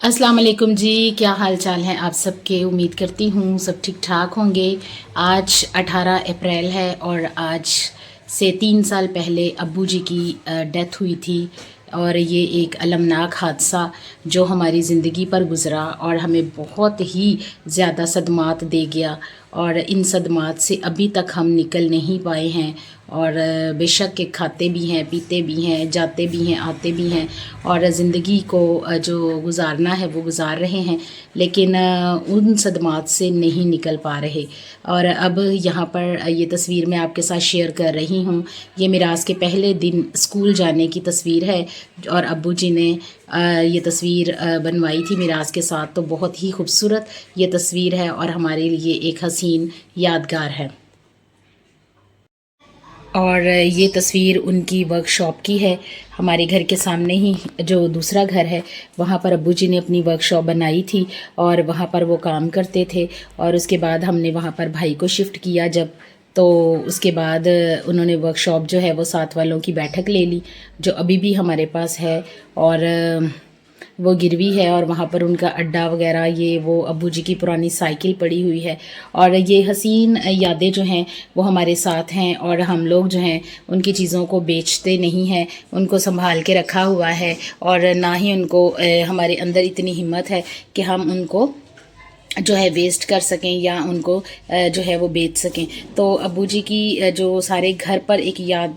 अस्सलाम वालेकुम जी, क्या हाल चाल है आप सबके। उम्मीद करती हूँ सब ठीक ठाक होंगे। आज 18 अप्रैल है और आज से 3 साल पहले अब्बू जी की डेथ हुई थी और ये एक अलमनाक हादसा जो हमारी ज़िंदगी पर गुज़रा और हमें बहुत ही ज़्यादा सदमात दे गया और इन सदमात से अभी तक हम निकल नहीं पाए हैं। और बेशक के खाते भी हैं, पीते भी हैं, जाते भी हैं, आते भी हैं और ज़िंदगी को जो गुज़ारना है वो गुज़ार रहे हैं, लेकिन उन सदमात से नहीं निकल पा रहे। और अब यहाँ पर ये तस्वीर मैं आपके साथ शेयर कर रही हूँ। ये मिराज के पहले दिन स्कूल जाने की तस्वीर है और अब्बू जी ने ये तस्वीर बनवाई थी मिराज के साथ। तो बहुत ही खूबसूरत ये तस्वीर है और हमारे लिए एक हसीन यादगार है। और ये तस्वीर उनकी वर्कशॉप की है। हमारे घर के सामने ही जो दूसरा घर है वहाँ पर अब्बू जी ने अपनी वर्कशॉप बनाई थी और वहाँ पर वो काम करते थे। और उसके बाद हमने वहाँ पर भाई को शिफ्ट किया जब, तो उसके बाद उन्होंने वर्कशॉप जो है वो साथ वालों की बैठक ले ली जो अभी भी हमारे पास है और वो गिरवी है। और वहाँ पर उनका अड्डा वगैरह, ये वो अब्बू जी की पुरानी साइकिल पड़ी हुई है और ये हसीन यादें जो हैं वो हमारे साथ हैं। और हम लोग जो हैं उनकी चीज़ों को बेचते नहीं हैं, उनको संभाल के रखा हुआ है और ना ही उनको हमारे अंदर इतनी हिम्मत है कि हम उनको जो है वेस्ट कर सकें या उनको जो है वो बेच सकें। तो अब्बू जी की जो सारे घर पर एक याद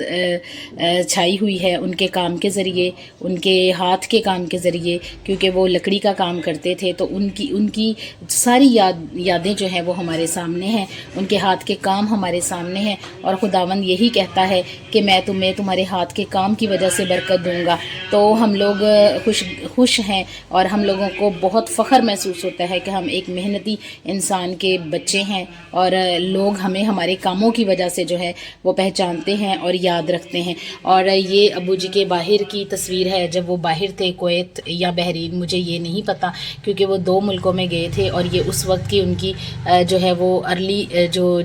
छाई हुई है उनके काम के ज़रिए, उनके हाथ के काम के ज़रिए, क्योंकि वो लकड़ी का काम करते थे। तो उनकी सारी यादें जो हैं वो हमारे सामने हैं, उनके हाथ के काम हमारे सामने हैं। और खुदावंद यही कहता है कि मैं तुम्हें तुम्हारे हाथ के काम की वजह से बरकत दूँगा। तो हम लोग खुश हैं और हम लोगों को बहुत फ़ख्र महसूस होता है कि हम एक मेहनती इंसान के बच्चे हैं और लोग हमें हमारे कामों की वजह से जो है वो पहचानते हैं और याद रखते हैं। और ये अब्बू जी के बाहर की तस्वीर है जब वो बाहर थे, कुवैत या बहरीन, मुझे ये नहीं पता, क्योंकि वो 2 मुल्कों में गए थे। और ये उस वक्त की उनकी जो है वो अर्ली जो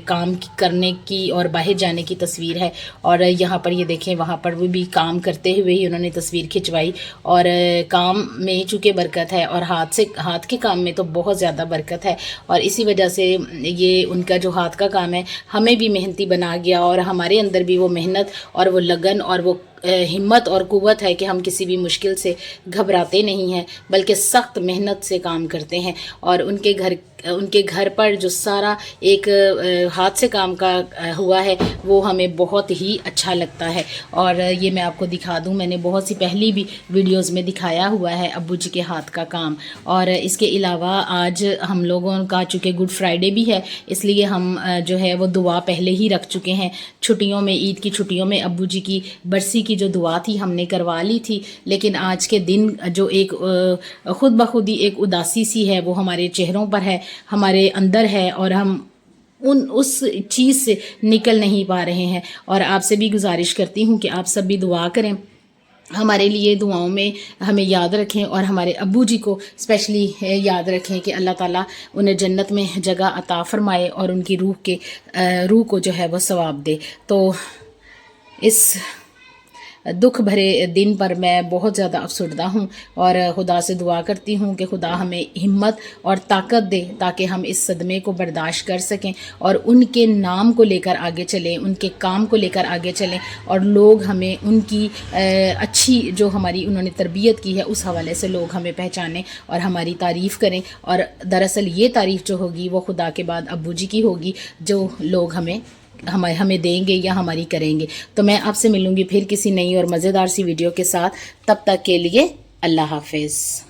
काम करने की और बाहर जाने की तस्वीर है। और यहाँ पर ये देखें, वहाँ पर वो भी काम करते हुए ही उन्होंने तस्वीर खिंचवाई। और काम में चूँकि बरकत है और हाथ के काम में तो बहुत ज़्यादा बरकत है और इसी वजह से ये उनका जो हाथ का काम है हमें भी मेहनती बना गया और हमारे अंदर भी वो मेहनत और वो लगन और वो हिम्मत और क़ुव्वत है कि हम किसी भी मुश्किल से घबराते नहीं हैं, बल्कि सख्त मेहनत से काम करते हैं। और उनके घर पर जो सारा एक हाथ से काम का हुआ है वो हमें बहुत ही अच्छा लगता है। और ये मैं आपको दिखा दूं, मैंने बहुत सी पहली भी वीडियोस में दिखाया हुआ है अब्बू जी के हाथ का काम। और इसके अलावा आज हम लोगों का चूँकि गुड फ्राइडे भी है, इसलिए हम जो है वो दुआ पहले ही रख चुके हैं। छुट्टियों में, ईद की छुट्टियों में अब्बू जी की बरसी की जो दुआ थी हमने करवा ली थी, लेकिन आज के दिन जो एक खुद बखुद ही एक उदासी सी है वो हमारे चेहरों पर है, हमारे अंदर है और हम उस चीज़ से निकल नहीं पा रहे हैं। और आपसे भी गुजारिश करती हूँ कि आप सब भी दुआ करें, हमारे लिए दुआओं में हमें याद रखें और हमारे अब्बू जी को स्पेशली याद रखें कि अल्लाह ताला उन्हें जन्नत में जगह अता फरमाए और उनकी रूह को जो है वो सवाब दे। तो इस दुख भरे दिन पर मैं बहुत ज़्यादा अफसरदा हूँ और खुदा से दुआ करती हूँ कि खुदा हमें हिम्मत और ताकत दे ताकि हम इस सदमे को बर्दाश्त कर सकें और उनके नाम को लेकर आगे चलें, उनके काम को लेकर आगे चलें और लोग हमें उनकी अच्छी जो हमारी उन्होंने तरबियत की है उस हवाले से लोग हमें पहचानें और हमारी तारीफ़ करें। और दरअसल ये तारीफ़ जो होगी वो खुदा के बाद अब्बू जी की होगी, जो लोग हमें देंगे या हमारी करेंगे। तो मैं आपसे मिलूँगी फिर किसी नई और मज़ेदार सी वीडियो के साथ। तब तक के लिए अल्लाह हाफ़िज़।